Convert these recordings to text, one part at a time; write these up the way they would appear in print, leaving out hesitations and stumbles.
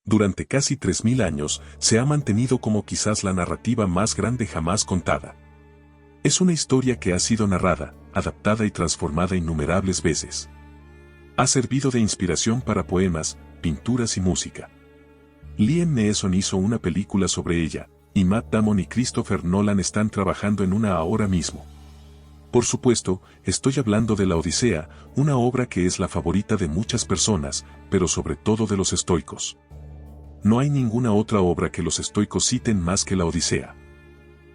Durante casi 3000 años, se ha mantenido como quizás la narrativa más grande jamás contada. Es una historia que ha sido narrada, adaptada y transformada innumerables veces. Ha servido de inspiración para poemas, pinturas y música. Liam Neeson hizo una película sobre ella, y Matt Damon y Christopher Nolan están trabajando en una ahora mismo. Por supuesto, estoy hablando de la Odisea, una obra que es la favorita de muchas personas, pero sobre todo de los estoicos. No hay ninguna otra obra que los estoicos citen más que la Odisea.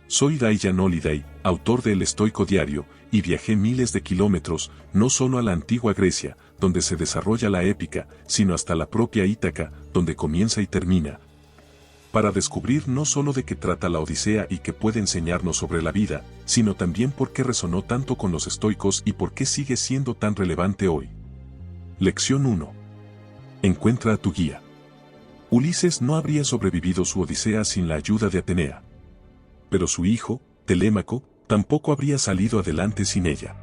Soy Dayan Holiday, autor de El Estoico Diario, y viajé miles de kilómetros, no solo a la antigua Grecia, donde se desarrolla la épica, sino hasta la propia Ítaca, donde comienza y termina, para descubrir no solo de qué trata la Odisea y qué puede enseñarnos sobre la vida, sino también por qué resonó tanto con los estoicos y por qué sigue siendo tan relevante hoy. Lección 1. Encuentra a tu guía. Ulises no habría sobrevivido su Odisea sin la ayuda de Atenea. Pero su hijo, Telémaco, tampoco habría salido adelante sin ella.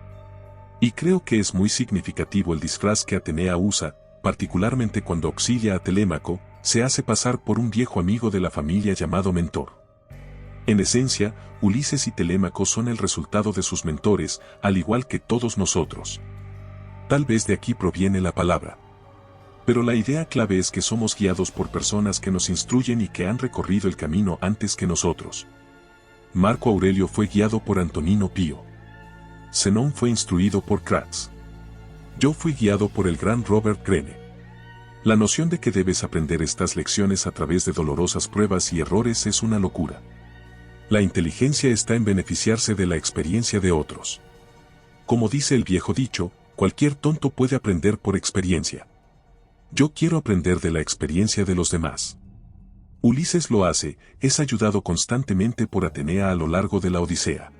Y creo que es muy significativo el disfraz que Atenea usa, particularmente cuando auxilia a Telémaco, se hace pasar por un viejo amigo de la familia llamado Mentor. En esencia, Ulises y Telémaco son el resultado de sus mentores, al igual que todos nosotros. Tal vez de aquí proviene la palabra. Pero la idea clave es que somos guiados por personas que nos instruyen y que han recorrido el camino antes que nosotros. Marco Aurelio fue guiado por Antonino Pío. Zenón fue instruido por Crates. Yo fui guiado por el gran Robert Greene. La noción de que debes aprender estas lecciones a través de dolorosas pruebas y errores es una locura. La inteligencia está en beneficiarse de la experiencia de otros. Como dice el viejo dicho, cualquier tonto puede aprender por experiencia. Yo quiero aprender de la experiencia de los demás. Ulises lo hace, es ayudado constantemente por Atenea a lo largo de la Odisea.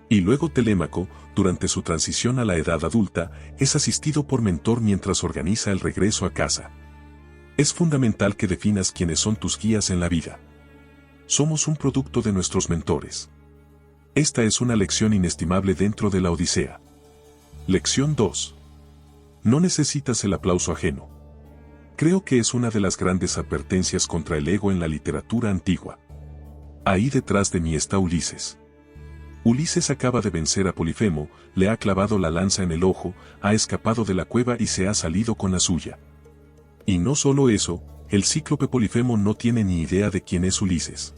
Y luego Telémaco, durante su transición a la edad adulta, es asistido por Mentor mientras organiza el regreso a casa. Es fundamental que definas quiénes son tus guías en la vida. Somos un producto de nuestros mentores. Esta es una lección inestimable dentro de la Odisea. Lección 2. No necesitas el aplauso ajeno. Creo que es una de las grandes advertencias contra el ego en la literatura antigua. Ahí detrás de mí está Ulises. Ulises acaba de vencer a Polifemo, le ha clavado la lanza en el ojo, ha escapado de la cueva y se ha salido con la suya. Y no solo eso, el cíclope Polifemo no tiene ni idea de quién es Ulises.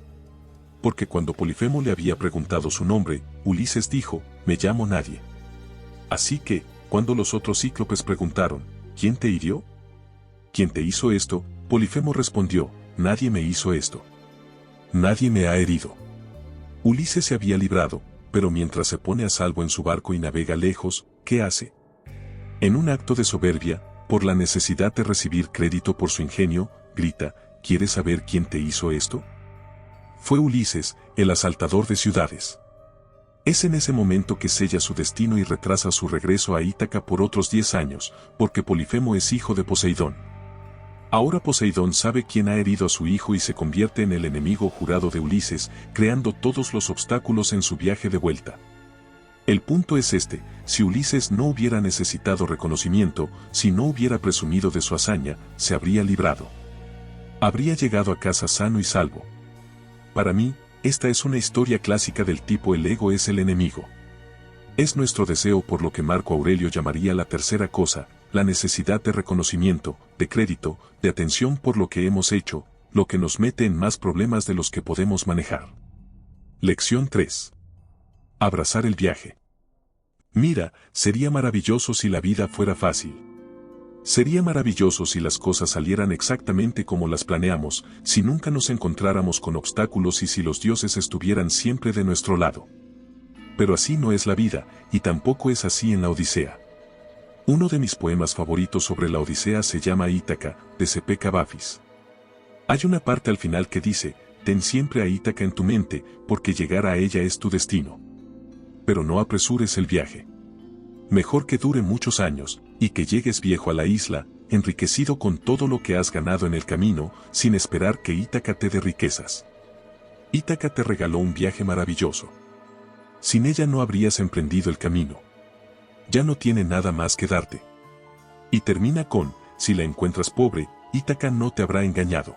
Porque cuando Polifemo le había preguntado su nombre, Ulises dijo, me llamo Nadie. Así que, cuando los otros cíclopes preguntaron, ¿quién te hirió? ¿Quién te hizo esto? Polifemo respondió, nadie me hizo esto. Nadie me ha herido. Ulises se había librado, pero mientras se pone a salvo en su barco y navega lejos, ¿qué hace? En un acto de soberbia, por la necesidad de recibir crédito por su ingenio, grita, ¿quieres saber quién te hizo esto? Fue Ulises, el asaltador de ciudades. Es en ese momento que sella su destino y retrasa su regreso a Ítaca por otros 10 años, porque Polifemo es hijo de Poseidón. Ahora Poseidón sabe quién ha herido a su hijo y se convierte en el enemigo jurado de Ulises, creando todos los obstáculos en su viaje de vuelta. El punto es este, si Ulises no hubiera necesitado reconocimiento, si no hubiera presumido de su hazaña, se habría librado. Habría llegado a casa sano y salvo. Para mí, esta es una historia clásica del tipo el ego es el enemigo. Es nuestro deseo por lo que Marco Aurelio llamaría la tercera cosa, la necesidad de reconocimiento, de crédito, de atención por lo que hemos hecho, lo que nos mete en más problemas de los que podemos manejar. Lección 3. Abrazar el viaje. Mira, sería maravilloso si la vida fuera fácil. Sería maravilloso si las cosas salieran exactamente como las planeamos, si nunca nos encontráramos con obstáculos y si los dioses estuvieran siempre de nuestro lado. Pero así no es la vida, y tampoco es así en la Odisea. Uno de mis poemas favoritos sobre la Odisea se llama Ítaca, de C.P. Cavafis. Hay una parte al final que dice, ten siempre a Ítaca en tu mente, porque llegar a ella es tu destino. Pero no apresures el viaje. Mejor que dure muchos años, y que llegues viejo a la isla, enriquecido con todo lo que has ganado en el camino, sin esperar que Ítaca te dé riquezas. Ítaca te regaló un viaje maravilloso. Sin ella no habrías emprendido el camino. Ya no tiene nada más que darte. Y termina con, si la encuentras pobre, Ítaca no te habrá engañado.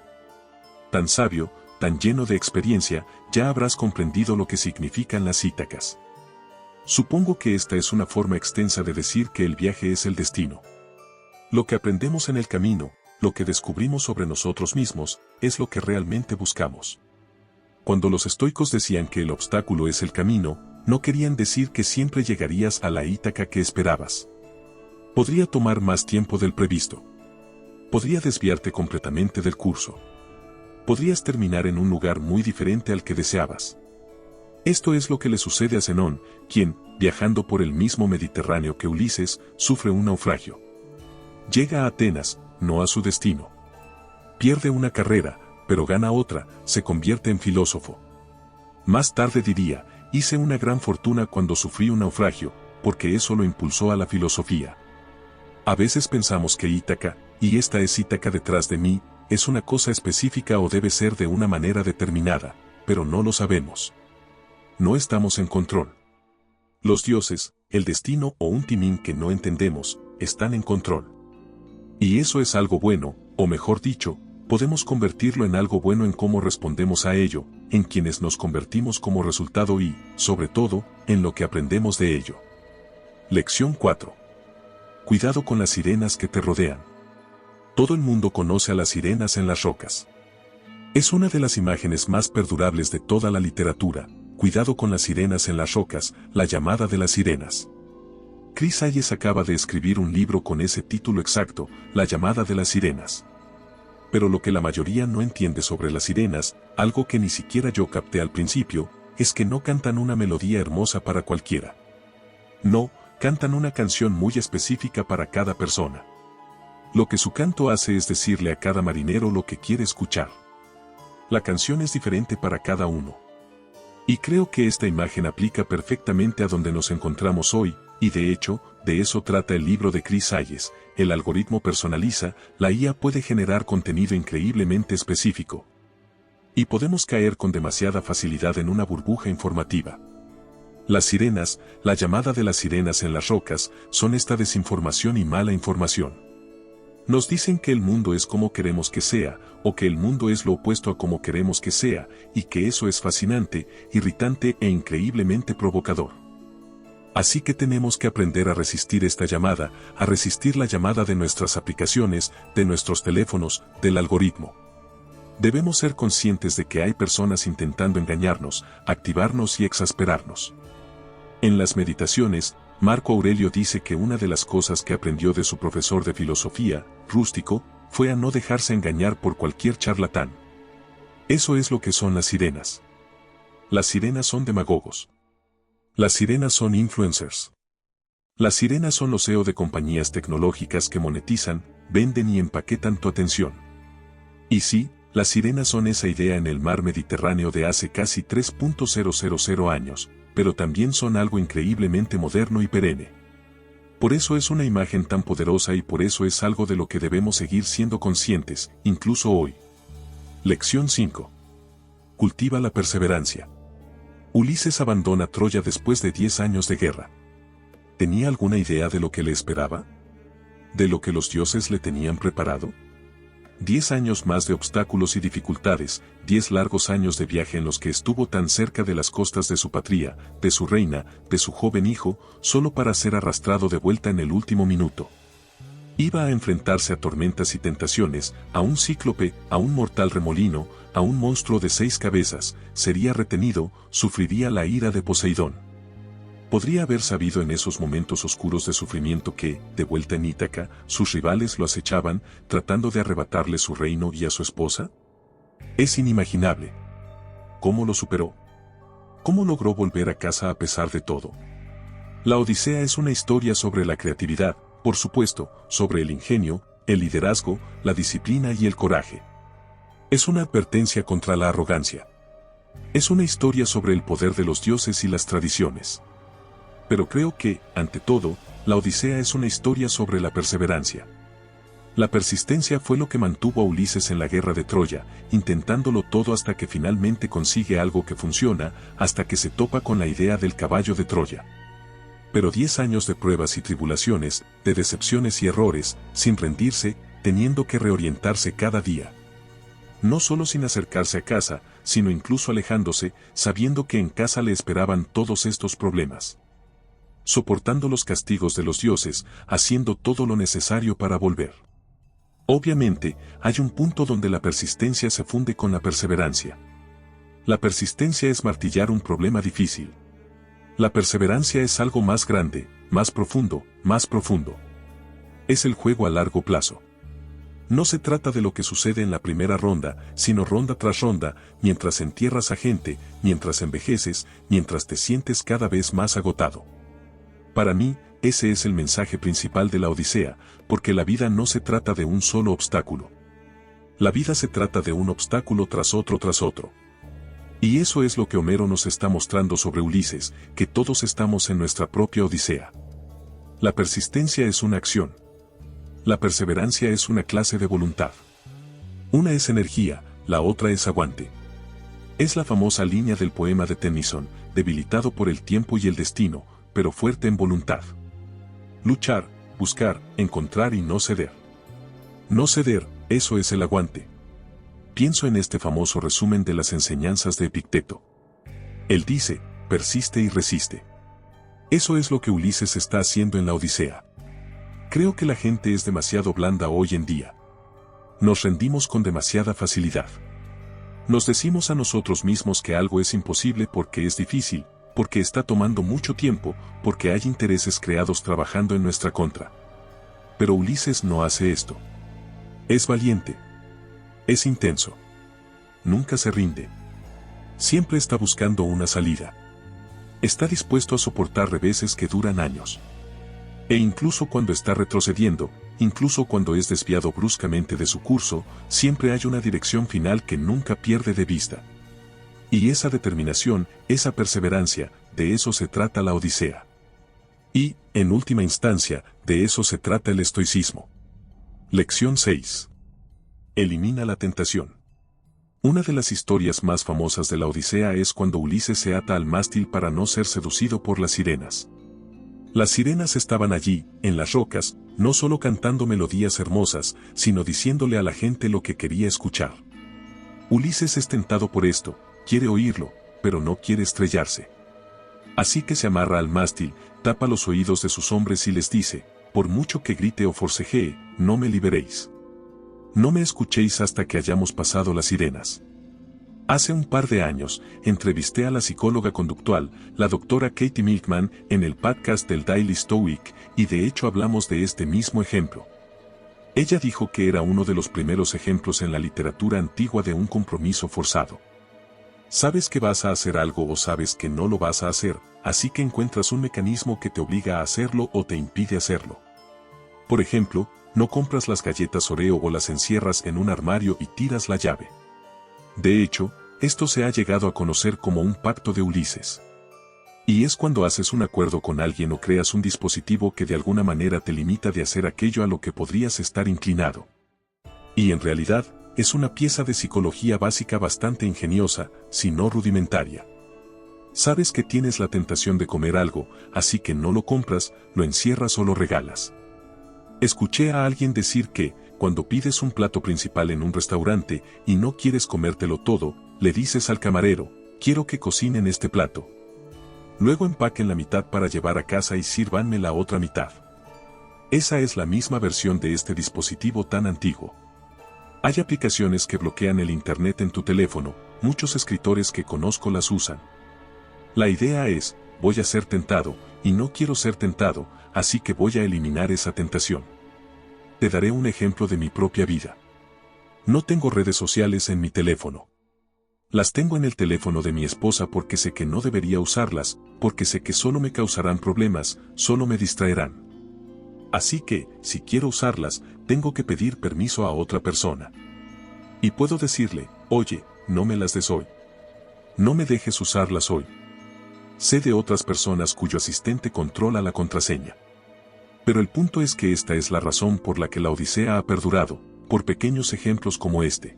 Tan sabio, tan lleno de experiencia, ya habrás comprendido lo que significan las Ítacas. Supongo que esta es una forma extensa de decir que el viaje es el destino. Lo que aprendemos en el camino, lo que descubrimos sobre nosotros mismos, es lo que realmente buscamos. Cuando los estoicos decían que el obstáculo es el camino, no querían decir que siempre llegarías a la Ítaca que esperabas. Podría tomar más tiempo del previsto. Podría desviarte completamente del curso. Podrías terminar en un lugar muy diferente al que deseabas. Esto es lo que le sucede a Zenón, quien, viajando por el mismo Mediterráneo que Ulises, sufre un naufragio. Llega a Atenas, no a su destino. Pierde una carrera, pero gana otra, se convierte en filósofo. Más tarde diría, hice una gran fortuna cuando sufrí un naufragio, porque eso lo impulsó a la filosofía. A veces pensamos que Ítaca, y esta es Ítaca detrás de mí, es una cosa específica o debe ser de una manera determinada, pero no lo sabemos. No estamos en control. Los dioses, el destino o un timín que no entendemos, están en control. Y eso es algo bueno, o mejor dicho, podemos convertirlo en algo bueno en cómo respondemos a ello, en quienes nos convertimos como resultado y, sobre todo, en lo que aprendemos de ello. Lección 4. Cuidado con las sirenas que te rodean. Todo el mundo conoce a las sirenas en las rocas. Es una de las imágenes más perdurables de toda la literatura. Cuidado con las sirenas en las rocas, la llamada de las sirenas. Chris Hayes acaba de escribir un libro con ese título exacto, La llamada de las sirenas. Pero lo que la mayoría no entiende sobre las sirenas, algo que ni siquiera yo capté al principio, es que no cantan una melodía hermosa para cualquiera. No, cantan una canción muy específica para cada persona. Lo que su canto hace es decirle a cada marinero lo que quiere escuchar. La canción es diferente para cada uno. Y creo que esta imagen aplica perfectamente a donde nos encontramos hoy, y de hecho, de eso trata el libro de Chris Hayes. El algoritmo personaliza, la IA puede generar contenido increíblemente específico. Y podemos caer con demasiada facilidad en una burbuja informativa. Las sirenas, la llamada de las sirenas en las rocas, son esta desinformación y mala información. Nos dicen que el mundo es como queremos que sea, o que el mundo es lo opuesto a como queremos que sea, y que eso es fascinante, irritante e increíblemente provocador. Así que tenemos que aprender a resistir esta llamada, a resistir la llamada de nuestras aplicaciones, de nuestros teléfonos, del algoritmo. Debemos ser conscientes de que hay personas intentando engañarnos, activarnos y exasperarnos. En las meditaciones, Marco Aurelio dice que una de las cosas que aprendió de su profesor de filosofía, Rústico, fue a no dejarse engañar por cualquier charlatán. Eso es lo que son las sirenas. Las sirenas son demagogos. Las sirenas son influencers. Las sirenas son los CEO de compañías tecnológicas que monetizan, venden y empaquetan tu atención. Y sí, las sirenas son esa idea en el mar Mediterráneo de hace casi 3.000 años, pero también son algo increíblemente moderno y perenne. Por eso es una imagen tan poderosa y por eso es algo de lo que debemos seguir siendo conscientes, incluso hoy. Lección 5. Cultiva la perseverancia. Ulises abandona Troya después de 10 años de guerra. ¿Tenía alguna idea de lo que le esperaba? ¿De lo que los dioses le tenían preparado? 10 años más de obstáculos y dificultades, 10 largos años de viaje en los que estuvo tan cerca de las costas de su patria, de su reina, de su joven hijo, solo para ser arrastrado de vuelta en el último minuto. Iba a enfrentarse a tormentas y tentaciones, a un cíclope, a un mortal remolino, a un monstruo de 6 cabezas, sería retenido, sufriría la ira de Poseidón. Podría haber sabido en esos momentos oscuros de sufrimiento que, de vuelta en Ítaca, sus rivales lo acechaban, tratando de arrebatarle su reino y a su esposa. Es inimaginable. ¿Cómo lo superó? ¿Cómo logró volver a casa a pesar de todo? La Odisea es una historia sobre la creatividad, por supuesto, sobre el ingenio, el liderazgo, la disciplina y el coraje. Es una advertencia contra la arrogancia. Es una historia sobre el poder de los dioses y las tradiciones. Pero creo que, ante todo, la Odisea es una historia sobre la perseverancia. La persistencia fue lo que mantuvo a Ulises en la guerra de Troya, intentándolo todo hasta que finalmente consigue algo que funciona, hasta que se topa con la idea del caballo de Troya. Pero 10 años de pruebas y tribulaciones, de decepciones y errores, sin rendirse, teniendo que reorientarse cada día. No solo sin acercarse a casa, sino incluso alejándose, sabiendo que en casa le esperaban todos estos problemas. Soportando los castigos de los dioses, haciendo todo lo necesario para volver. Obviamente, hay un punto donde la persistencia se funde con la perseverancia. La persistencia es martillar un problema difícil. La perseverancia es algo más grande, más profundo, más profundo. Es el juego a largo plazo. No se trata de lo que sucede en la primera ronda, sino ronda tras ronda, mientras entierras a gente, mientras envejeces, mientras te sientes cada vez más agotado. Para mí, ese es el mensaje principal de la Odisea, porque la vida no se trata de un solo obstáculo. La vida se trata de un obstáculo tras otro tras otro. Y eso es lo que Homero nos está mostrando sobre Ulises, que todos estamos en nuestra propia Odisea. La persistencia es una acción. La perseverancia es una clase de voluntad. Una es energía, la otra es aguante. Es la famosa línea del poema de Tennyson, debilitado por el tiempo y el destino, pero fuerte en voluntad. Luchar, buscar, encontrar y no ceder. No ceder, eso es el aguante. Pienso en este famoso resumen de las enseñanzas de Epicteto. Él dice, persiste y resiste. Eso es lo que Ulises está haciendo en la Odisea. Creo que la gente es demasiado blanda hoy en día. Nos rendimos con demasiada facilidad. Nos decimos a nosotros mismos que algo es imposible porque es difícil, porque está tomando mucho tiempo, porque hay intereses creados trabajando en nuestra contra. Pero Ulises no hace esto. Es valiente. Es intenso. Nunca se rinde. Siempre está buscando una salida. Está dispuesto a soportar reveses que duran años. E incluso cuando está retrocediendo, incluso cuando es desviado bruscamente de su curso, siempre hay una dirección final que nunca pierde de vista. Y esa determinación, esa perseverancia, de eso se trata la Odisea. Y, en última instancia, de eso se trata el estoicismo. Lección 6. Elimina la tentación. Una de las historias más famosas de la Odisea es cuando Ulises se ata al mástil para no ser seducido por las sirenas. Las sirenas estaban allí, en las rocas, no solo cantando melodías hermosas, sino diciéndole a la gente lo que quería escuchar. Ulises es tentado por esto, quiere oírlo, pero no quiere estrellarse. Así que se amarra al mástil, tapa los oídos de sus hombres y les dice, por mucho que grite o forcejee, no me liberéis. No me escuchéis hasta que hayamos pasado las sirenas. Hace un par de años, entrevisté a la psicóloga conductual, la doctora Katie Milkman, en el podcast del Daily Stoic, y de hecho hablamos de este mismo ejemplo. Ella dijo que era uno de los primeros ejemplos en la literatura antigua de un compromiso forzado. Sabes que vas a hacer algo o sabes que no lo vas a hacer, así que encuentras un mecanismo que te obliga a hacerlo o te impide hacerlo. Por ejemplo, no compras las galletas Oreo o las encierras en un armario y tiras la llave. De hecho, esto se ha llegado a conocer como un pacto de Ulises. Y es cuando haces un acuerdo con alguien o creas un dispositivo que de alguna manera te limita de hacer aquello a lo que podrías estar inclinado. Y en realidad, es una pieza de psicología básica bastante ingeniosa, si no rudimentaria. Sabes que tienes la tentación de comer algo, así que no lo compras, lo encierras o lo regalas. Escuché a alguien decir que, cuando pides un plato principal en un restaurante y no quieres comértelo todo, le dices al camarero, quiero que cocinen este plato. Luego empaquen la mitad para llevar a casa y sírvanme la otra mitad. Esa es la misma versión de este dispositivo tan antiguo. Hay aplicaciones que bloquean el internet en tu teléfono, muchos escritores que conozco las usan. La idea es, voy a ser tentado, y no quiero ser tentado, así que voy a eliminar esa tentación. Te daré un ejemplo de mi propia vida. No tengo redes sociales en mi teléfono. Las tengo en el teléfono de mi esposa porque sé que no debería usarlas, porque sé que solo me causarán problemas, solo me distraerán. Así que, si quiero usarlas, tengo que pedir permiso a otra persona. Y puedo decirle, oye, no me las des hoy. No me dejes usarlas hoy. Sé de otras personas cuyo asistente controla la contraseña. Pero el punto es que esta es la razón por la que la Odisea ha perdurado, por pequeños ejemplos como este.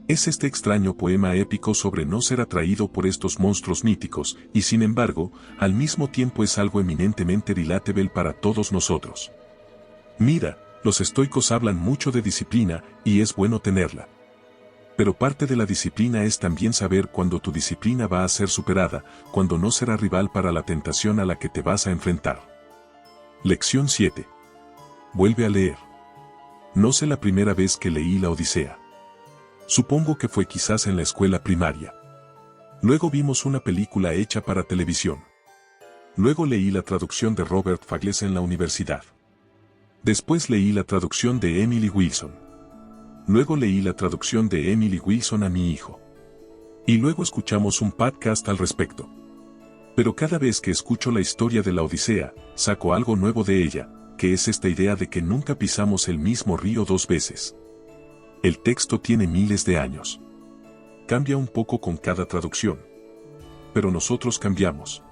Es este extraño poema épico sobre no ser atraído por estos monstruos míticos, y sin embargo, al mismo tiempo es algo eminentemente relatable para todos nosotros. Mira, Los estoicos hablan mucho de disciplina, y es bueno tenerla. Pero parte de la disciplina es también saber cuándo tu disciplina va a ser superada, cuando no será rival para la tentación a la que te vas a enfrentar. Lección 7. Vuelve a leer. No sé la primera vez que leí la Odisea. Supongo que fue quizás en la escuela primaria. Luego vimos una película hecha para televisión. Luego leí la traducción de Robert Fagles en la universidad. Después leí la traducción de Emily Wilson. Luego leí la traducción de Emily Wilson a mi hijo. Y luego escuchamos un podcast al respecto. Pero cada vez que escucho la historia de la Odisea, saco algo nuevo de ella, que es esta idea de que nunca pisamos el mismo río dos veces. El texto tiene miles de años. Cambia un poco con cada traducción. Pero nosotros cambiamos.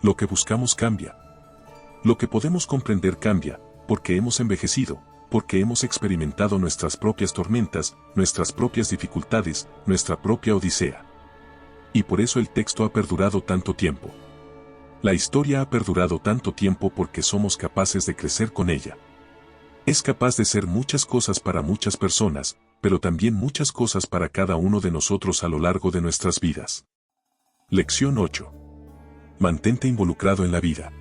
Lo que buscamos cambia. Lo que podemos comprender cambia, porque hemos envejecido, porque hemos experimentado nuestras propias tormentas, nuestras propias dificultades, nuestra propia Odisea. Y por eso el texto ha perdurado tanto tiempo. La historia ha perdurado tanto tiempo porque somos capaces de crecer con ella. Es capaz de ser muchas cosas para muchas personas, pero también muchas cosas para cada uno de nosotros a lo largo de nuestras vidas. Lección 8. Mantente involucrado en la vida.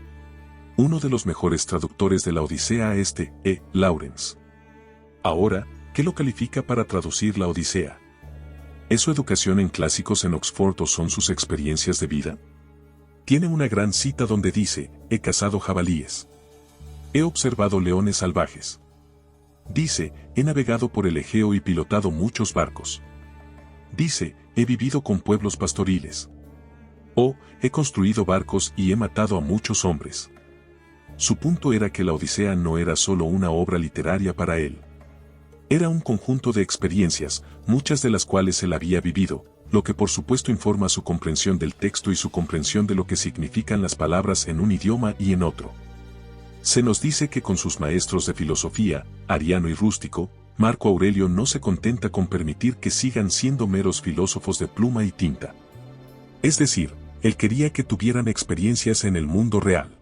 Uno de los mejores traductores de la Odisea es Lawrence. Ahora, ¿qué lo califica para traducir la Odisea? ¿Es su educación en clásicos en Oxford o son sus experiencias de vida? Tiene una gran cita donde dice, he cazado jabalíes. He observado leones salvajes. Dice, he navegado por el Egeo y pilotado muchos barcos. Dice, he vivido con pueblos pastoriles. O, he construido barcos y he matado a muchos hombres. Su punto era que la Odisea no era solo una obra literaria para él. Era un conjunto de experiencias, muchas de las cuales él había vivido, lo que por supuesto informa su comprensión del texto y su comprensión de lo que significan las palabras en un idioma y en otro. Se nos dice que con sus maestros de filosofía, Ariano y Rústico, Marco Aurelio no se contenta con permitir que sigan siendo meros filósofos de pluma y tinta. Es decir, él quería que tuvieran experiencias en el mundo real.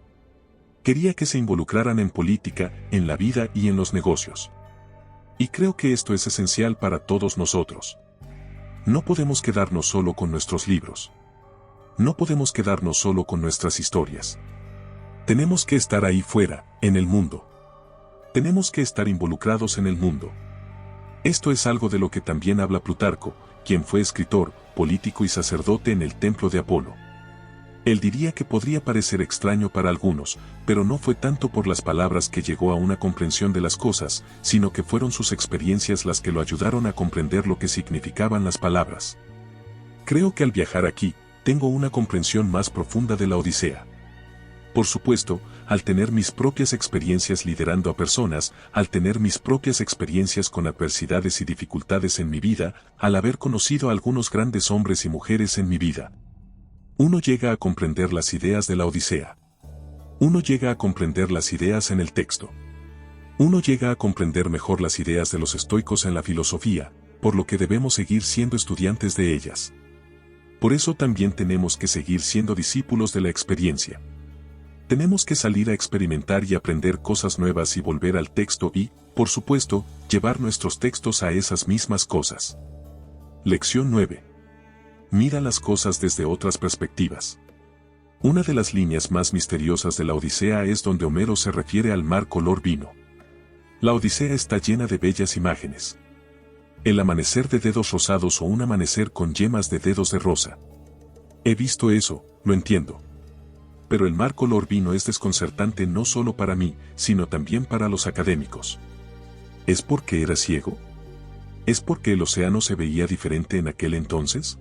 Quería que se involucraran en política, en la vida y en los negocios. Y creo que esto es esencial para todos nosotros. No podemos quedarnos solo con nuestros libros. No podemos quedarnos solo con nuestras historias. Tenemos que estar ahí fuera, en el mundo. Tenemos que estar involucrados en el mundo. Esto es algo de lo que también habla Plutarco, quien fue escritor, político y sacerdote en el templo de Apolo. Él diría que podría parecer extraño para algunos, pero no fue tanto por las palabras que llegó a una comprensión de las cosas, sino que fueron sus experiencias las que lo ayudaron a comprender lo que significaban las palabras. Creo que al viajar aquí, tengo una comprensión más profunda de la Odisea. Por supuesto, al tener mis propias experiencias liderando a personas, al tener mis propias experiencias con adversidades y dificultades en mi vida, al haber conocido a algunos grandes hombres y mujeres en mi vida. Uno llega a comprender las ideas de la Odisea. Uno llega a comprender las ideas en el texto. Uno llega a comprender mejor las ideas de los estoicos en la filosofía, por lo que debemos seguir siendo estudiantes de ellas. Por eso también tenemos que seguir siendo discípulos de la experiencia. Tenemos que salir a experimentar y aprender cosas nuevas y volver al texto y, por supuesto, llevar nuestros textos a esas mismas cosas. Lección 9. Mira las cosas desde otras perspectivas. Una de las líneas más misteriosas de la Odisea es donde Homero se refiere al mar color vino. La Odisea está llena de bellas imágenes. El amanecer de dedos rosados o un amanecer con yemas de dedos de rosa. He visto eso, lo entiendo. Pero el mar color vino es desconcertante no solo para mí, sino también para los académicos. ¿Es porque era ciego? ¿Es porque el océano se veía diferente en aquel entonces?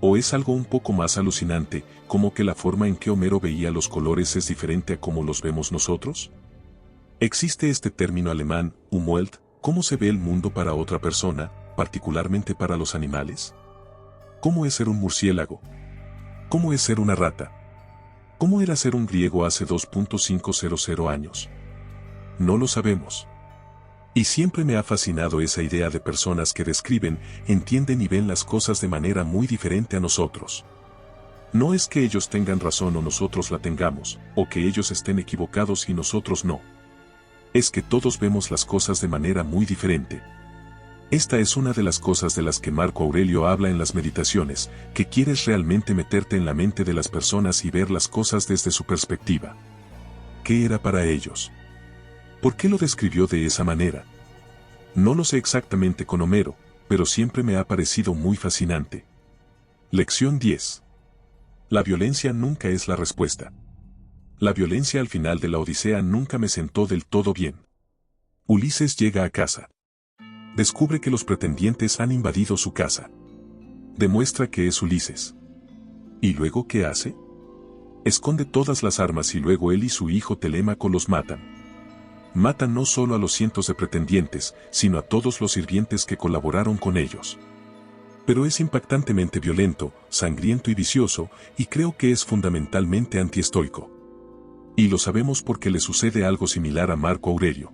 ¿O es algo un poco más alucinante, como que la forma en que Homero veía los colores es diferente a cómo los vemos nosotros? Existe este término alemán, Umwelt, ¿cómo se ve el mundo para otra persona, particularmente para los animales? ¿Cómo es ser un murciélago? ¿Cómo es ser una rata? ¿Cómo era ser un griego hace 2.500 años? No lo sabemos. Y siempre me ha fascinado esa idea de personas que describen, entienden y ven las cosas de manera muy diferente a nosotros. No es que ellos tengan razón o nosotros la tengamos, o que ellos estén equivocados y nosotros no. es que todos vemos las cosas de manera muy diferente. Esta es una de las cosas de las que Marco Aurelio habla en las meditaciones, que quieres realmente meterte en la mente de las personas y ver las cosas desde su perspectiva. ¿Qué era para ellos? ¿Por qué lo describió de esa manera? No lo sé exactamente con Homero, pero siempre me ha parecido muy fascinante. Lección 10. La violencia nunca es la respuesta. La violencia al final de la Odisea nunca me sentó del todo bien. Ulises llega a casa. Descubre que los pretendientes han invadido su casa. Demuestra que es Ulises. ¿Y luego qué hace? Esconde todas las armas y luego él y su hijo Telémaco los matan. Matan no solo a los cientos de pretendientes, sino a todos los sirvientes que colaboraron con ellos. Pero es impactantemente violento, sangriento y vicioso, y creo que es fundamentalmente antiestoico. Y lo sabemos porque le sucede algo similar a Marco Aurelio.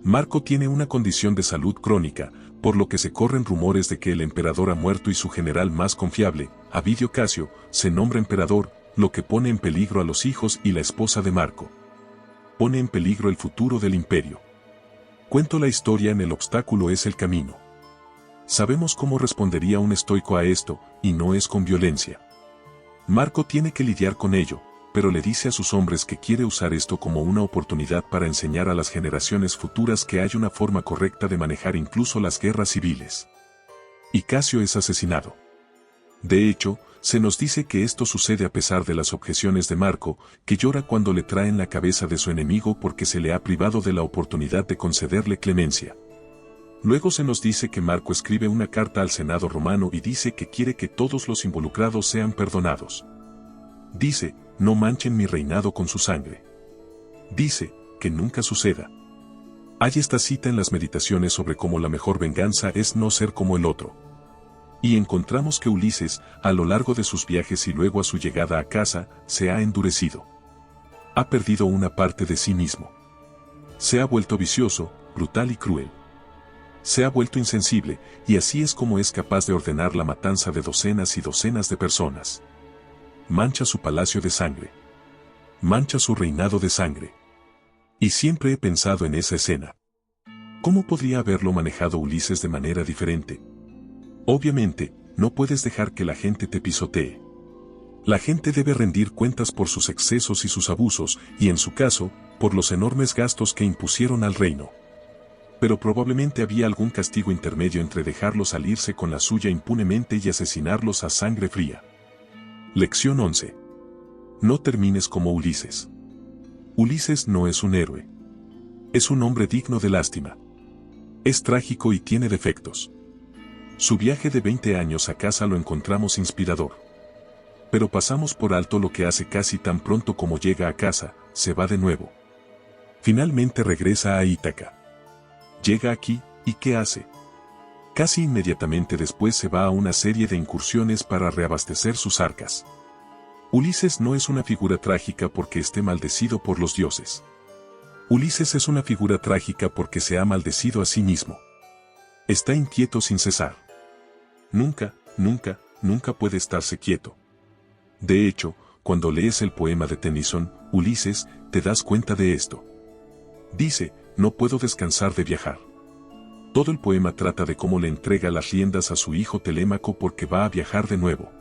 Marco tiene una condición de salud crónica, por lo que se corren rumores de que el emperador ha muerto y su general más confiable, Avidio Casio, se nombra emperador, lo que pone en peligro a los hijos y la esposa de Marco. Pone en peligro el futuro del imperio. Cuento la historia en El obstáculo es el camino. Sabemos cómo respondería un estoico a esto, y no es con violencia. Marco tiene que lidiar con ello, pero le dice a sus hombres que quiere usar esto como una oportunidad para enseñar a las generaciones futuras que hay una forma correcta de manejar incluso las guerras civiles. Y Casio es asesinado. De hecho, se nos dice que esto sucede a pesar de las objeciones de Marco, que llora cuando le traen la cabeza de su enemigo porque se le ha privado de la oportunidad de concederle clemencia. Luego se nos dice que Marco escribe una carta al Senado romano y dice que quiere que todos los involucrados sean perdonados. Dice, no manchen mi reinado con su sangre. Dice, que nunca suceda. Hay esta cita en las meditaciones sobre cómo la mejor venganza es no ser como el otro. Y encontramos que Ulises, a lo largo de sus viajes y luego a su llegada a casa, se ha endurecido. Ha perdido una parte de sí mismo. Se ha vuelto vicioso, brutal y cruel. Se ha vuelto insensible, y así es como es capaz de ordenar la matanza de docenas y docenas de personas. Mancha su palacio de sangre. Mancha su reinado de sangre. Y siempre he pensado en esa escena. ¿Cómo podría haberlo manejado Ulises de manera diferente? Obviamente, no puedes dejar que la gente te pisotee. La gente debe rendir cuentas por sus excesos y sus abusos, y en su caso, por los enormes gastos que impusieron al reino. Pero probablemente había algún castigo intermedio entre dejarlos salirse con la suya impunemente y asesinarlos a sangre fría. Lección 11. No termines como Ulises. Ulises no es un héroe. Es un hombre digno de lástima. Es trágico y tiene defectos. Su viaje de 20 años a casa lo encontramos inspirador. Pero pasamos por alto lo que hace casi tan pronto como llega a casa, se va de nuevo. Finalmente regresa a Ítaca. Llega aquí, ¿y qué hace? Casi inmediatamente después se va a una serie de incursiones para reabastecer sus arcas. Ulises no es una figura trágica porque esté maldecido por los dioses. Ulises es una figura trágica porque se ha maldecido a sí mismo. Está inquieto sin cesar. Nunca, nunca, nunca puede estarse quieto. De hecho, cuando lees el poema de Tennyson, Ulises, te das cuenta de esto. Dice, no puedo descansar de viajar. Todo el poema trata de cómo le entrega las riendas a su hijo Telémaco porque va a viajar de nuevo.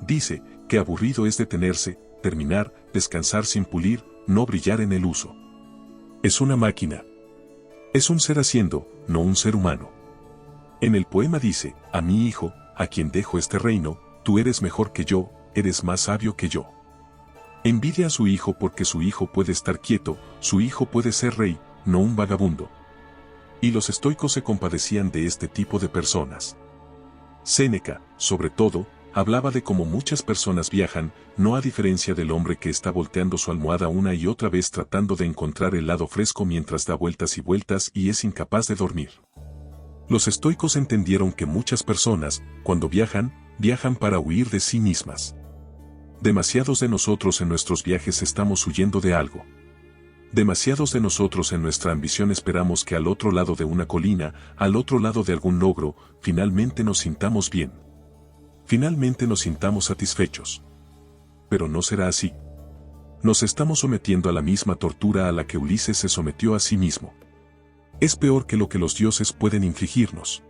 Dice, que aburrido es detenerse, terminar, descansar sin pulir, no brillar en el uso. Es una máquina. Es un ser haciendo, no un ser humano. En el poema dice, a mi hijo, a quien dejo este reino, tú eres mejor que yo, eres más sabio que yo. Envidia a su hijo porque su hijo puede estar quieto, su hijo puede ser rey, no un vagabundo. Y los estoicos se compadecían de este tipo de personas. Séneca, sobre todo, hablaba de cómo muchas personas viajan, no a diferencia del hombre que está volteando su almohada una y otra vez tratando de encontrar el lado fresco mientras da vueltas y vueltas y es incapaz de dormir. Los estoicos entendieron que muchas personas, cuando viajan, viajan para huir de sí mismas. Demasiados de nosotros en nuestros viajes estamos huyendo de algo. Demasiados de nosotros en nuestra ambición esperamos que al otro lado de una colina, al otro lado de algún logro, finalmente nos sintamos bien. Finalmente nos sintamos satisfechos. Pero no será así. Nos estamos sometiendo a la misma tortura a la que Ulises se sometió a sí mismo. Es peor que lo que los dioses pueden infligirnos.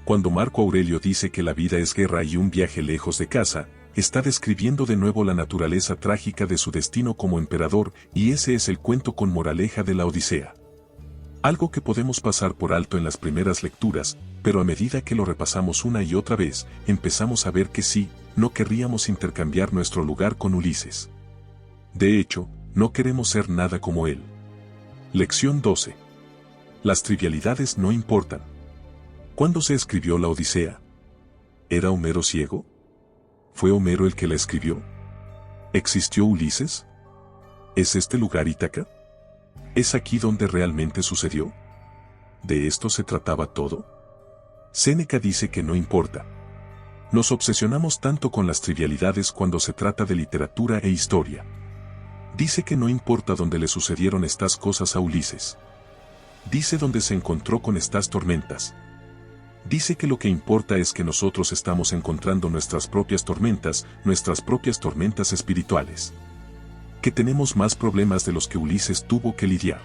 Cuando Marco Aurelio dice que la vida es guerra y un viaje lejos de casa, está describiendo de nuevo la naturaleza trágica de su destino como emperador, y ese es el cuento con moraleja de la Odisea. Algo que podemos pasar por alto en las primeras lecturas, pero a medida que lo repasamos una y otra vez, empezamos a ver que sí, no querríamos intercambiar nuestro lugar con Ulises. De hecho, no queremos ser nada como él. Lección 12. Las trivialidades no importan. ¿Cuándo se escribió la Odisea? ¿Era Homero ciego? ¿Fue Homero el que la escribió? ¿Existió Ulises? ¿Es este lugar Ítaca? ¿Es aquí donde realmente sucedió? ¿De esto se trataba todo? Séneca dice que no importa. Nos obsesionamos tanto con las trivialidades cuando se trata de literatura e historia. Dice que no importa dónde le sucedieron estas cosas a Ulises. Dice dónde se encontró con estas tormentas. Dice que lo que importa es que nosotros estamos encontrando nuestras propias tormentas espirituales. Que tenemos más problemas de los que Ulises tuvo que lidiar.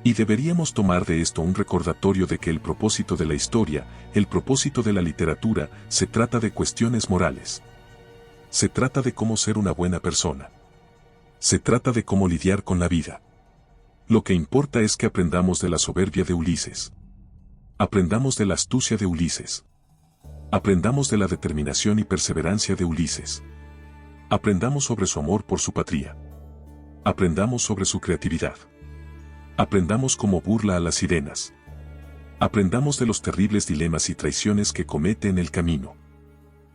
Y deberíamos tomar de esto un recordatorio de que el propósito de la historia, el propósito de la literatura, se trata de cuestiones morales. Se trata de cómo ser una buena persona. Se trata de cómo lidiar con la vida. Lo que importa es que aprendamos de la soberbia de Ulises. Aprendamos de la astucia de Ulises. Aprendamos de la determinación y perseverancia de Ulises. Aprendamos sobre su amor por su patria. Aprendamos sobre su creatividad. Aprendamos cómo burla a las sirenas. Aprendamos de los terribles dilemas y traiciones que comete en el camino.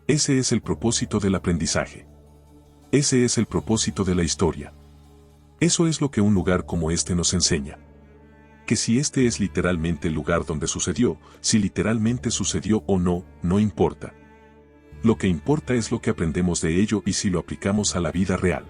Ese es el propósito del aprendizaje. Ese es el propósito de la historia. Eso es lo que un lugar como este nos enseña. Que si este es literalmente el lugar donde sucedió, si literalmente sucedió o no, no importa. Lo que importa es lo que aprendemos de ello y si lo aplicamos a la vida real.